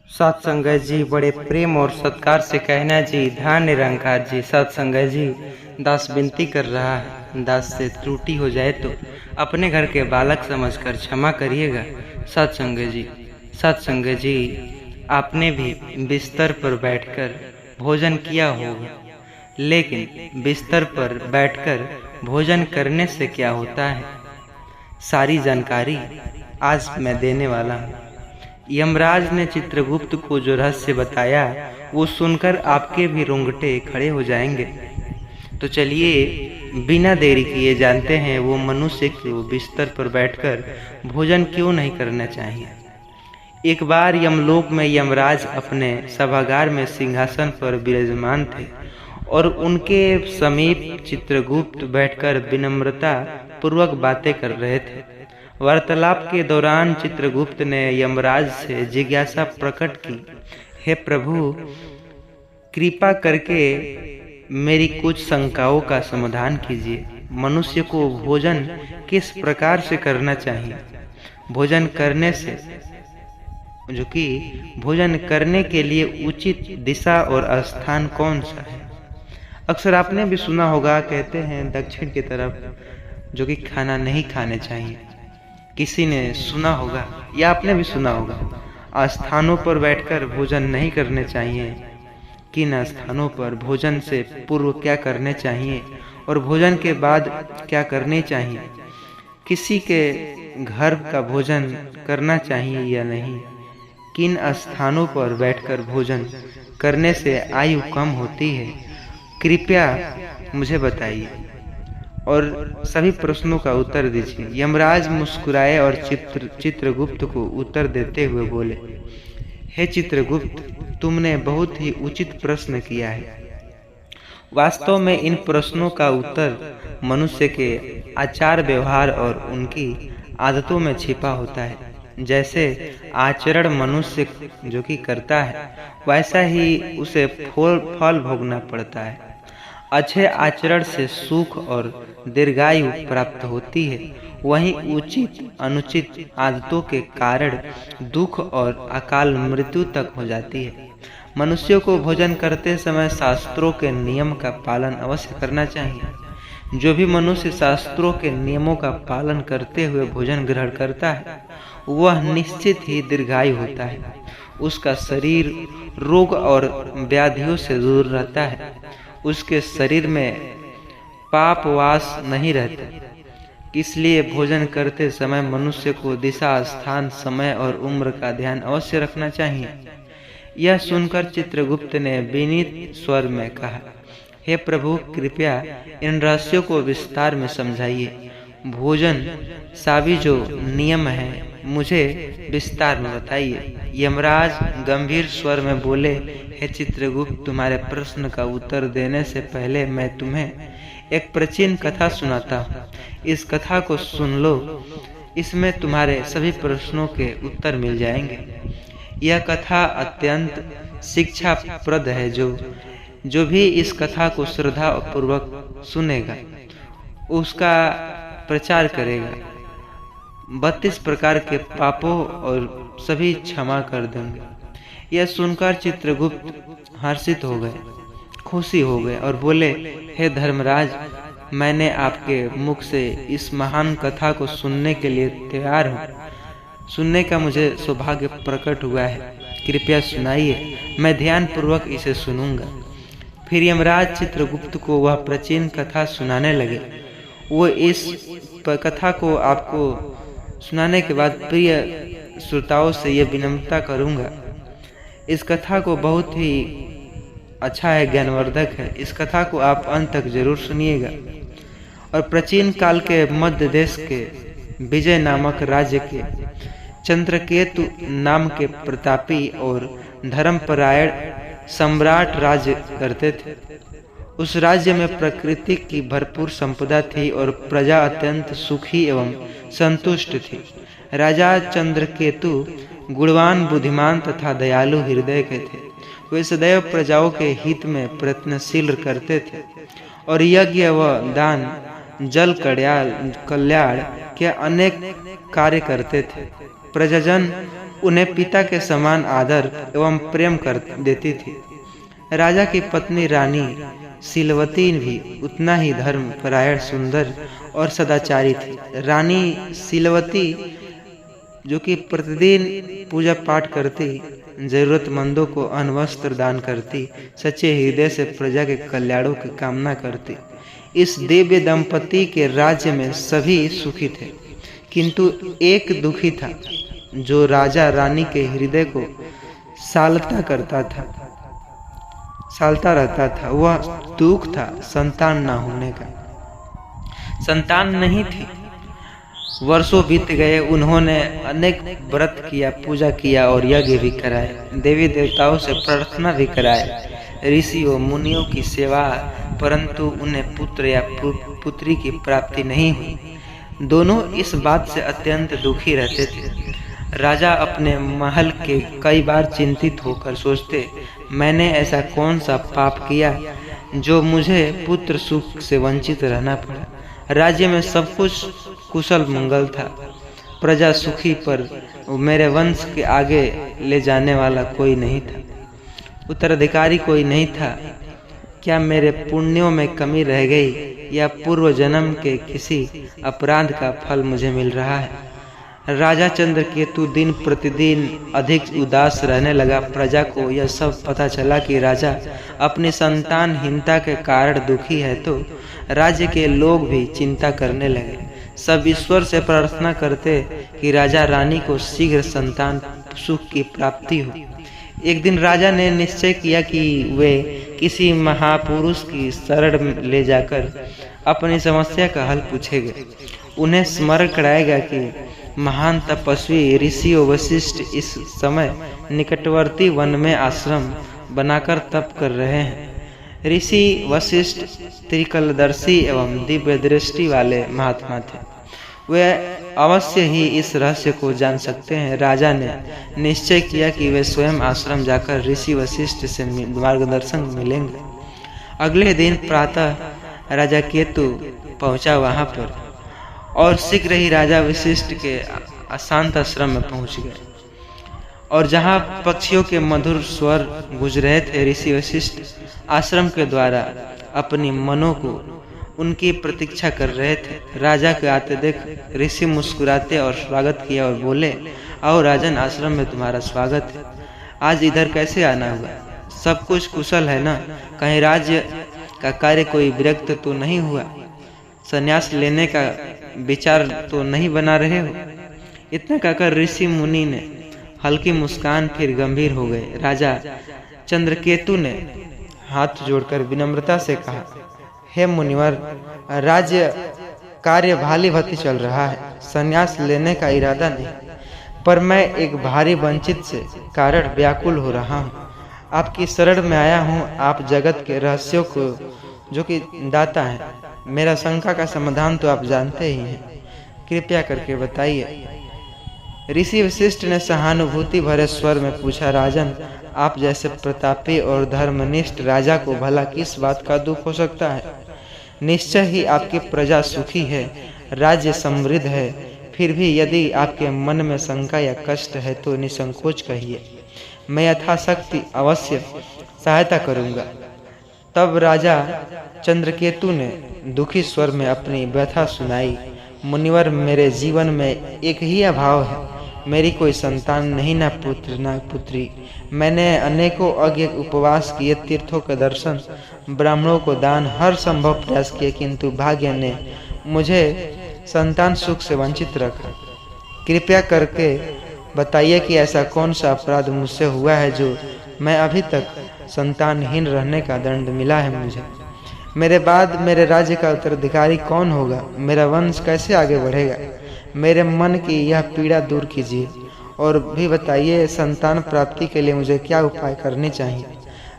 सत्संगत जी बड़े प्रेम और सत्कार से कहना जी, धन निरंकार जी। सत्संगत जी, दास विनती कर रहा है, दास से त्रुटि हो जाए तो अपने घर के बालक समझकर क्षमा करिएगा। सत्संगत जी, आपने भी बिस्तर पर बैठकर भोजन किया होगा, लेकिन बिस्तर पर बैठकर भोजन करने से क्या होता है, सारी जानकारी आज मैं देने वाला हूँ। यमराज ने चित्रगुप्त को जो रहस्य बताया वो सुनकर आपके भी रोंगटे खड़े हो जाएंगे। तो चलिए बिना देरी किए जानते हैं वो मनुष्य को बिस्तर पर बैठकर भोजन क्यों नहीं करना चाहिए। एक बार यमलोक में यमराज अपने सभागार में सिंहासन पर विराजमान थे और उनके समीप चित्रगुप्त बैठकर विनम्रता पूर्वक बातें कर रहे थे। वार्तालाप के दौरान चित्रगुप्त ने यमराज से जिज्ञासा प्रकट की, हे प्रभु, कृपा करके मेरी कुछ शंकाओं का समाधान कीजिए। मनुष्य को भोजन किस प्रकार से करना चाहिए? भोजन करने के लिए उचित दिशा और स्थान कौन सा है? अक्सर आपने भी सुना होगा, कहते हैं दक्षिण की तरफ जो कि खाना नहीं खाने चाहिए। किसी ने सुना होगा या आपने भी सुना होगा, स्थानों पर बैठकर भोजन नहीं करने चाहिए। किन स्थानों पर भोजन से पूर्व क्या करने चाहिए और भोजन के बाद क्या करने चाहिए? किसी के घर का भोजन करना चाहिए या नहीं? किन स्थानों पर बैठकर भोजन करने से आयु कम होती है? कृपया मुझे बताइए और सभी प्रश्नों का उत्तर दीजिए। यमराज मुस्कुराए और चित्रगुप्त को उत्तर देते हुए बोले, हे चित्रगुप्त, तुमने बहुत ही उचित प्रश्न किया है। वास्तव में इन प्रश्नों का उत्तर मनुष्य के आचार व्यवहार और उनकी आदतों में छिपा होता है। जैसे आचरण मनुष्य जो कि करता है, वैसा ही उसे फल भोगना पड़ता है। अच्छे आचरण से सुख और दीर्घायु प्राप्त होती है, वहीं उचित अनुचित आदतों के कारण दुख और अकाल मृत्यु तक हो जाती है। मनुष्यों को भोजन करते समय शास्त्रों के नियम का पालन अवश्य करना चाहिए। जो भी मनुष्य शास्त्रों के नियमों का पालन करते हुए भोजन ग्रहण करता है, वह निश्चित ही दीर्घायु होता है। उसका शरीर रोग और व्याधियों से दूर रहता है। उसके शरीर में पाप वास नहीं रहता। इसलिए भोजन करते समय मनुष्य को दिशा, स्थान, समय और उम्र का ध्यान अवश्य रखना चाहिए। यह सुनकर चित्रगुप्त ने विनीत स्वर में कहा, हे प्रभु, कृपया इन रहस्यों को विस्तार में समझाइए। भोजन साभी जो नियम है मुझे विस्तार में बताइए। यमराज गंभीर स्वर में बोले, हे चित्रगुप्त, तुम्हारे प्रश्न का उत्तर देने से पहले मैं तुम्हें एक प्राचीन कथा सुनाता हूँ। इस कथा को सुन लो, इसमें तुम्हारे सभी प्रश्नों के उत्तर मिल जाएंगे। यह कथा अत्यंत शिक्षाप्रद है। जो भी इस कथा को श्रद्धा पूर्वक सुनेगा उसका प्रचार करेगा, 32 प्रकार के पापों और सभी क्षमा कर देंगे। यह सुनकर चित्रगुप्त हर्षित हो गए, खुशी हो गए और बोले, हे धर्मराज, मैंने आपके मुख से इस महान कथा को सुनने के लिए तैयार हूँ। सुनने का मुझे सौभाग्य प्रकट हुआ है। कृपया सुनाइए, मैं ध्यान पूर्वक इसे सुनूंगा। फिर यमराज चित्रगुप्त को वह प्राचीन कथा सुनाने लगे। वो इस कथा को आपको सुनाने के बाद प्रिय श्रोताओं से यह विनम्रता करूंगा, इस कथा को बहुत ही अच्छा है, ज्ञानवर्धक है। इस कथा को आप अंत तक जरूर सुनिएगा। और प्राचीन काल के मध्य देश के विजय नामक राज्य के चंद्रकेतु नाम के प्रतापी और धर्मपरायण सम्राट राज्य करते थे। उस राज्य में प्रकृति की भरपूर संपदा थी और प्रजा अत्यंत सुखी एवं संतुष्ट थी। राजा चंद्रकेतु गुणवान, बुद्धिमान तथा दयालु हृदय के थे। वे सदैव प्रजाओं के हित में प्रयत्नशील करते थे और यज्ञ व दान, जल कल्याण के अनेक कार्य करते थे। प्रजाजन उन्हें पिता के समान आदर एवं प्रेम कर देती थी। राजा की पत्नी रानी शीलवती भी उतना ही धर्म परायण, सुंदर और सदाचारी थी। रानी शीलवती जो कि प्रतिदिन पूजा पाठ करती, जरूरतमंदों को अन्न वस्त्र दान करती, सच्चे हृदय से प्रजा के कल्याणों की कामना करती। इस दिव्य दंपति के राज्य में सभी सुखी थे, किंतु एक दुखी था जो राजा रानी के हृदय को सालता रहता था। वह दुख था संतान न होने का। संतान नहीं थी। वर्षों बीत गए, उन्होंने अनेक व्रत किया, पूजा किया और यज्ञ भी कराए, देवी देवताओं से प्रार्थना भी कराए, ऋषियों मुनियों की सेवा, परंतु उन्हें पुत्र या पुत्री की प्राप्ति नहीं हुई। दोनों इस बात से अत्यंत दुखी रहते थे। राजा अपने महल के कई बार चिंतित होकर सोचते, मैंने ऐसा कौन सा पाप किया जो मुझे पुत्र सुख से वंचित रहना पड़ा। राज्य में सब कुछ कुशल मंगल था, प्रजा सुखी, पर मेरे वंश के आगे ले जाने वाला कोई नहीं था, उत्तराधिकारी कोई नहीं था। क्या मेरे पुण्यों में कमी रह गई या पूर्व जन्म के किसी अपराध का फल मुझे मिल रहा है। राजा चंद्रकेतु दिन प्रतिदिन अधिक उदास रहने लगा। प्रजा को यह सब पता चला कि राजा अपनी संतानहीनता के कारण दुखी है, तो राज्य के लोग भी चिंता करने लगे। सब ईश्वर से प्रार्थना करते कि राजा रानी को शीघ्र संतान सुख की प्राप्ति हो। एक दिन राजा ने निश्चय किया कि वे किसी महापुरुष की शरण ले जाकर अपनी समस्या का हल पूछेंगे। उन्हें स्मरण कराएगा कि महान तपस्वी ऋषि वशिष्ठ इस समय निकटवर्ती वन में आश्रम बनाकर तप कर रहे हैं। ऋषि वशिष्ठ त्रिकलदर्शी एवं दिव्य दृष्टि वाले महात्मा थे। वे अवश्य ही इस रहस्य को जान सकते हैं। राजा ने निश्चय किया कि वे स्वयं आश्रम जाकर ऋषि वशिष्ठ से मार्गदर्शन मिलेंगे। अगले दिन प्रातः राजा केतु पहुंचा वहां पर और शीघ्र ही राजा वशिष्ठ के अशांत आश्रम में पहुंच गए, और जहां पक्षियों के मधुर स्वर गूंज रहे थे, ऋषि वशिष्ठ आश्रम के द्वारा अपनी मनों को उनकी प्रतीक्षा कर रहे थे। राजा के आते देख ऋषि मुस्कुराते और स्वागत किया और बोले, आओ राजन, आश्रम में तुम्हारा स्वागत है। आज इधर कैसे आना हुआ? सब कुछ कुशल है ना? कहीं राज्य का कार्य कोई विरक्त तो नहीं हुआ? संन्यास लेने का विचार तो नहीं बना रहे हो? इतना कहकर ऋषि मुनि ने हल्की मुस्कान, फिर गंभीर हो गए। राजा चंद्रकेतु ने हाथ जोड़कर विनम्रता से कहा, हे मुनिवर, राज्य कार्य भाली भांति चल रहा है। संन्यास लेने का इरादा नहीं, पर मैं एक भारी वंचित से कारण व्याकुल हो रहा हूँ। आपकी शरण में आया हूँ। आप जगत के रहस्यों को जो कि दाता है, मेरा शंका का समाधान तो आप जानते ही हैं, कृपया करके बताइए। ऋषि वशिष्ठ ने सहानुभूति भरे स्वर में पूछा, राजन, आप जैसे प्रतापी और धर्मनिष्ठ राजा को भला किस बात का दुख हो सकता है? निश्चय ही आपकी प्रजा सुखी है, राज्य समृद्ध है। फिर भी यदि आपके मन में शंका या कष्ट है तो निसंकोच कहिए, मैं यथाशक्ति अवश्य सहायता करूंगा। तब राजा चंद्रकेतु ने दुखी स्वर में अपनी व्यथा सुनाई। मुनिवर, मेरे जीवन में एक ही अभाव है, मेरी कोई संतान नहीं, ना पुत्र ना पुत्री। मैंने अनेकों यज्ञ उपवास किए, तीर्थों के दर्शन, ब्राह्मणों को दान, हर संभव प्रयास किए, किंतु भाग्य ने मुझे संतान सुख से वंचित रखा। कृपया करके बताइए कि ऐसा कौन सा अपराध मुझसे हुआ है जो मैं अभी तक संतानहीन रहने का दंड मिला है मुझे। मेरे बाद मेरे राज्य का उत्तराधिकारी कौन होगा? मेरा वंश कैसे आगे बढ़ेगा? मेरे मन की यह पीड़ा दूर कीजिए और भी बताइए, संतान प्राप्ति के लिए मुझे क्या उपाय करने चाहिए?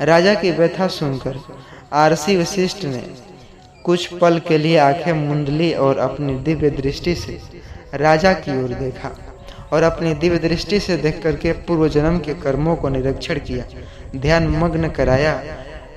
राजा की व्यथा सुनकर ऋषि वशिष्ठ ने कुछ पल के लिए आंखें मूंद ली और अपनी दिव्य दृष्टि से राजा की ओर देखा, और अपनी दिव्य दृष्टि से देख करके पूर्व जन्म के कर्मों को निरीक्षण किया, ध्यान मग्न कराया,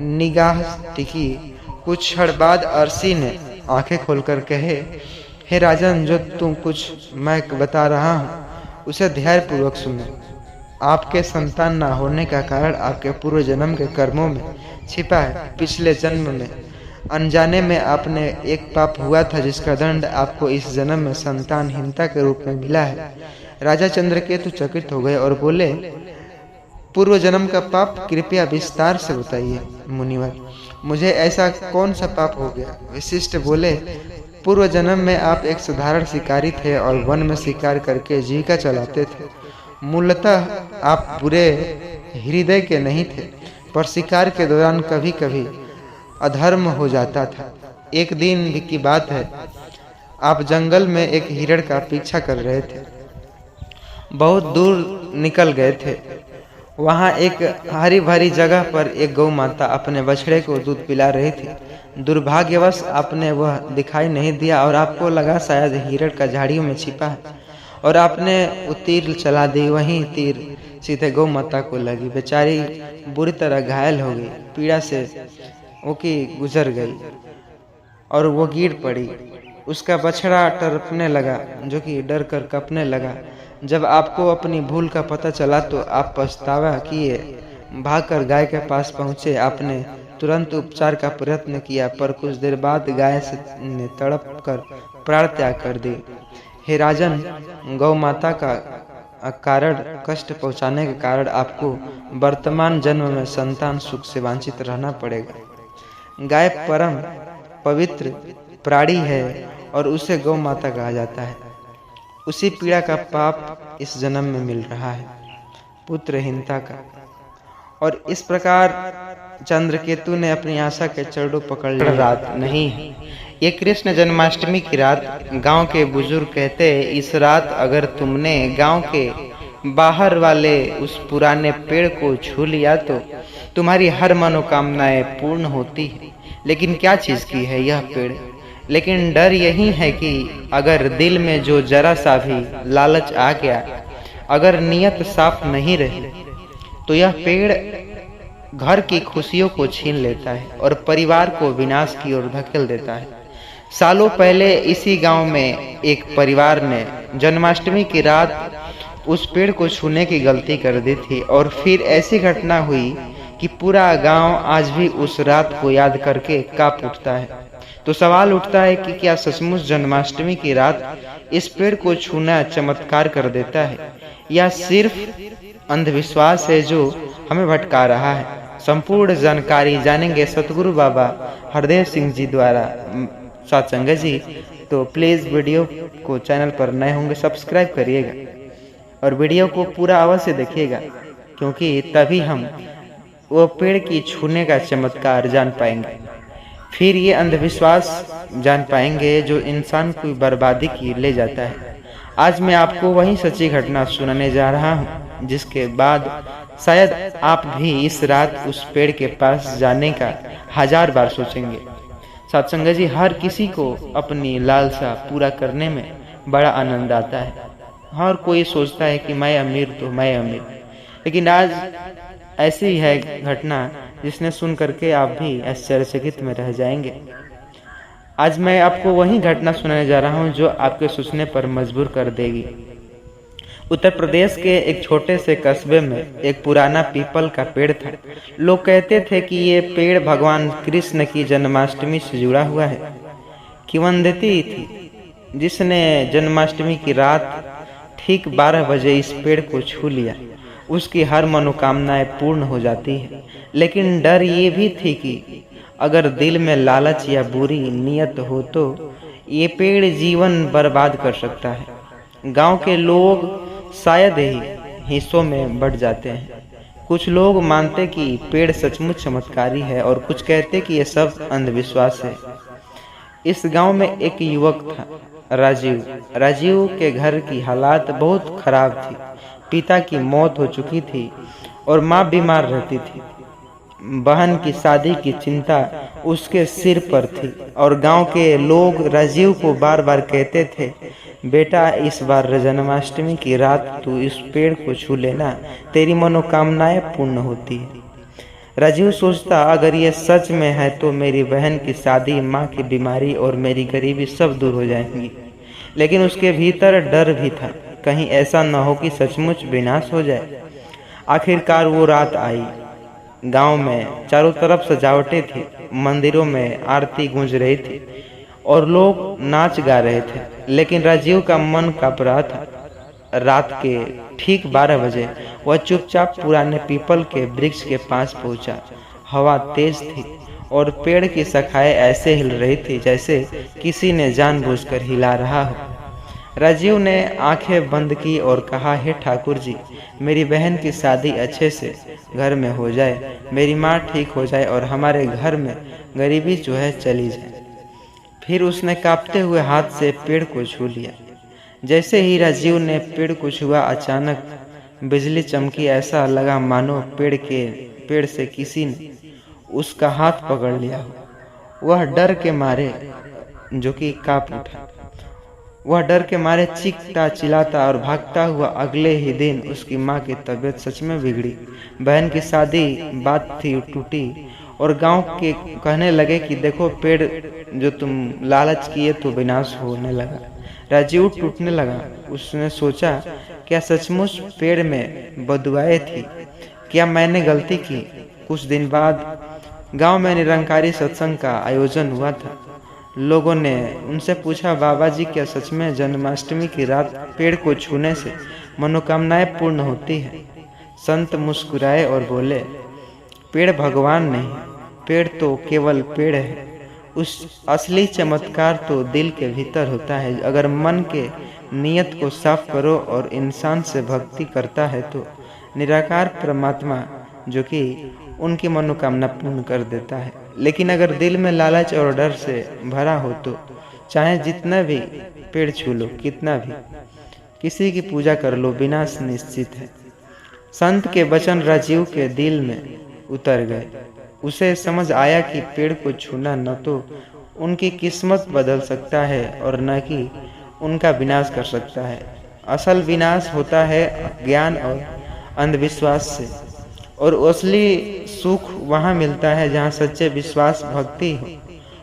निगाह टिकी। कुछ क्षण बाद ऋषि ने आंखें खोलकर कहे, हे राजन, जो तुम कुछ मैं बता रहा हूँ उसे ध्यानपूर्वक सुनो। आपके संतान न होने का कारण आपके पूर्व जन्म के कर्मों में छिपा है। पिछले जन्म में अनजाने में आपने एक पाप हुआ था जिसका दंड आपको इस जन्म में संतानहीनता के रूप में मिला है। राजा चंद्रकेतु चकित हो गए और बोले, पूर्व जन्म का पाप कृपया विस्तार से बताइए मुनिवर, मुझे ऐसा कौन सा पाप हो गया? वशिष्ठ बोले, पूर्व जन्म में आप एक साधारण शिकारी थे और वन में शिकार करके जीविका चलाते थे। मूलतः आप बुरे हृदय के नहीं थे, पर शिकार के दौरान कभी कभी अधर्म हो जाता था। एक दिन की बात है, आप जंगल में एक हिरण का पीछा कर रहे थे। बहुत दूर निकल गए थे। वहाँ एक हरी भरी जगह पर एक गौ माता अपने बछड़े को दूध पिला रही थी। दुर्भाग्यवश आपने वह दिखाई नहीं दिया और आपको लगा शायद हिरण का झाड़ियों में छिपा है, और आपने वो तीर चला दी। वहीं तीर सीधे गौ माता को लगी। बेचारी बुरी तरह घायल हो गई। पीड़ा से वो की गुजर गई और वो गिर पड़ी। उसका बछड़ा तड़पने लगा, जो कि डर कर कँपने लगा। जब आपको अपनी भूल का पता चला तो आप पछतावा किए। भागकर गाय के पास पहुँचे। आपने तुरंत उपचार का प्रयत्न किया, पर कुछ देर बाद गाय ने तड़प कर प्राण त्याग कर दी। हे राजन, गौ माता का कारण कष्ट पहुँचाने के कारण आपको वर्तमान जन्म में संतान सुख से वंचित रहना पड़ेगा। गाय परम पवित्र प्राणी है और उसे गौ माता कहा जाता है। उसी पीड़ा का पाप इस जन्म में मिल रहा है, पुत्रहीनता का। और इस प्रकार चंद्रकेतु ने अपनी आशा के चरणों पकड़ लिया। रात नहीं है, ये कृष्ण जन्माष्टमी की रात। गांव के बुजुर्ग कहते हैं, इस रात अगर तुमने गांव के बाहर वाले उस पुराने पेड़ को छू लिया तो तुम्हारी हर मनोकामनाएं पूर्ण होती है। लेकिन क्या चीज की है यह पेड़? लेकिन डर यही है कि अगर दिल में जो जरा सा भी लालच आ गया, अगर नियत साफ नहीं रही, तो यह पेड़ घर की खुशियों को छीन लेता है और परिवार को विनाश की ओर धकेल देता है। सालों पहले इसी गांव में एक परिवार ने जन्माष्टमी की रात उस पेड़ को छूने की गलती कर दी थी, और फिर ऐसी घटना हुई कि पूरा गांव आज भी उस रात को याद करके कांप उठता है। तो सवाल उठता है कि क्या सचमुच जन्माष्टमी की रात इस पेड़ को छूना चमत्कार कर देता है, या सिर्फ अंधविश्वास है जो हमें भटका रहा है? संपूर्ण जानकारी जानेंगे सतगुरु बाबा हरदेव सिंह जी द्वारा। सत्संग जी, तो प्लीज़ वीडियो को चैनल पर नए होंगे सब्सक्राइब करिएगा और वीडियो को पूरा अवश्य देखिएगा, क्योंकि तभी हम वो पेड़ की छूने का चमत्कार जान पाएंगे। फिर ये अंधविश्वास जान पाएंगे जो इंसान को बर्बादी की ले जाता है। आज मैं आपको वही सच्ची घटना सुनाने जा रहा हूँ, जिसके बाद शायद आप भी इस रात उस पेड़ के पास जाने का 1000 बार सोचेंगे। सत्संग जी, हर किसी को अपनी लालसा पूरा करने में बड़ा आनंद आता है। हर कोई सोचता है कि मैं अमीर तो मैं अमीर, लेकिन आज ऐसी ही है घटना जिसने सुन करके आप भी आश्चर्यचकित में रह जाएंगे। आज मैं आपको वही घटना सुनाने जा रहा हूँ जो आपके सोचने पर मजबूर कर देगी। उत्तर प्रदेश के एक छोटे से कस्बे में एक पुराना पीपल का पेड़ था। लोग कहते थे कि ये पेड़ भगवान कृष्ण की जन्माष्टमी से जुड़ा हुआ है। किंवदंती थी, जिसने जन्माष्टमी की रात ठीक 12 बजे इस पेड़ को छू लिया, उसकी हर मनोकामनाएं पूर्ण हो जाती है। लेकिन डर ये भी थी कि अगर दिल में लालच या बुरी नीयत हो तो ये पेड़ जीवन बर्बाद कर सकता है। गांव के लोग शायद ही हिस्सों में बढ़ जाते हैं। कुछ लोग मानते कि पेड़ सचमुच चमत्कारी है और कुछ कहते कि ये सब अंधविश्वास है। इस गांव में एक युवक था, राजीव। राजीव के घर की हालात बहुत खराब थी। पिता की मौत हो चुकी थी और माँ बीमार रहती थी। बहन की शादी की चिंता उसके सिर पर थी और गांव के लोग राजीव को बार बार कहते थे, बेटा इस बार जन्माष्टमी की रात तू इस पेड़ को छू लेना, तेरी मनोकामनाएं पूर्ण होती है। राजीव सोचता, अगर ये सच में है तो मेरी बहन की शादी, माँ की बीमारी और मेरी गरीबी सब दूर हो जाएंगी। लेकिन उसके भीतर डर भी था। कहीं ऐसा न हो कि सचमुच विनाश हो जाए। आखिरकार वो रात आई। गांव में चारों तरफ सजावटें थी, मंदिरों में आरती गूंज रही थी और लोग नाच गा रहे थे, लेकिन राजीव का मन कांप रहा था। रात के ठीक 12 बजे वह चुपचाप पुराने पीपल के वृक्ष के पास पहुंचा। हवा तेज थी और पेड़ की शाखाएं ऐसे हिल रही थी जैसे किसी ने जानबूझकर हिला रहा हो। राजीव ने आंखें बंद की और कहा, हे ठाकुर जी, मेरी बहन की शादी अच्छे से घर में हो जाए, मेरी माँ ठीक हो जाए और हमारे घर में गरीबी जो है चली जाए। फिर उसने कांपते हुए हाथ से पेड़ को छू लिया। जैसे ही राजीव ने पेड़ को छुआ, अचानक बिजली चमकी। ऐसा लगा मानो पेड़ से किसी ने उसका हाथ पकड़ लिया हो। वह डर के मारे जो कि कांप उठा। वह डर के मारे चीखता चिल्लाता और भागता हुआ। अगले ही दिन उसकी माँ की तबीयत सच में बिगड़ी। बहन की शादी बात थी टूटी और गांव के कहने लगे कि देखो, पेड़ जो तुम लालच किए तो विनाश होने लगा। राजीव टूटने लगा। उसने सोचा, क्या सचमुच पेड़ में बदुआएं थी? क्या मैंने गलती की? कुछ दिन बाद गांव में निरंकारी सत्संग का आयोजन हुआ था। लोगों ने उनसे पूछा, बाबा जी, क्या सच में जन्माष्टमी की रात पेड़ को छूने से मनोकामनाएं पूर्ण होती है? संत मुस्कुराए और बोले, पेड़ भगवान नहीं, पेड़ तो केवल पेड़ है। उस असली चमत्कार तो दिल के भीतर होता है। अगर मन के नियत को साफ करो और इंसान से भक्ति करता है तो निराकार परमात्मा जो कि उनकी मनोकामना पूर्ण कर देता है। लेकिन अगर दिल में लालच और डर से भरा हो तो चाहे जितना भी पेड़ छू लो, कितना भी किसी की पूजा कर लो, विनाश निश्चित है। संत के वचन राजीव के दिल में उतर गए। उसे समझ आया कि पेड़ को छूना न तो उनकी किस्मत बदल सकता है और न कि उनका विनाश कर सकता है। असल विनाश होता है अज्ञान और अंधविश्वास से, और असली सुख वहाँ मिलता है जहाँ सच्चे विश्वास, भक्ति हो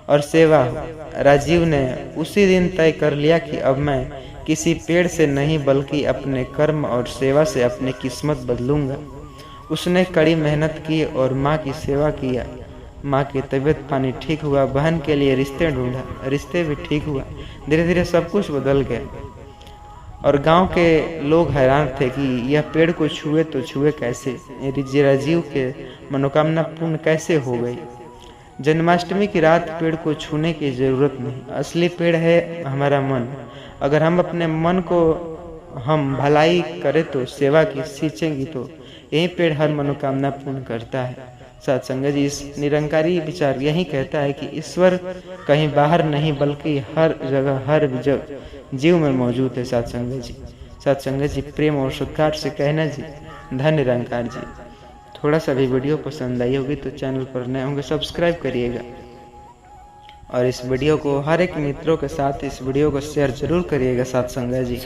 और सेवा हो। राजीव ने उसी दिन तय कर लिया कि अब मैं किसी पेड़ से नहीं बल्कि अपने कर्म और सेवा से अपनी किस्मत बदलूंगा। उसने कड़ी मेहनत की और माँ की सेवा किया। माँ की तबीयत पानी ठीक हुआ। बहन के लिए रिश्ते ढूंढा, रिश्ते भी ठीक हुआ। धीरे धीरे सब कुछ बदल गया और गांव के लोग हैरान थे कि यह पेड़ को छुए तो छुए कैसे, राजीव के मनोकामना पूर्ण कैसे हो गई। जन्माष्टमी की रात पेड़ को छूने की जरूरत नहीं, असली पेड़ है हमारा मन। अगर हम अपने मन को हम भलाई करें तो सेवा की सींचेंगी तो यही पेड़ हर मनोकामना पूर्ण करता है। साथ संगत जी, इस निरंकारी विचार यही कहता है कि ईश्वर कहीं बाहर नहीं बल्कि हर जगह हर जीव में मौजूद है। साथ संगत जी, प्रेम और सत्कार से कहना जी, धन निरंकार जी। थोड़ा सा भी वीडियो पसंद आई होगी तो चैनल पर नए होंगे सब्सक्राइब करिएगा और इस वीडियो को हर एक मित्रों के साथ इस वीडियो को शेयर जरूर करिएगा। साथ संगत जी।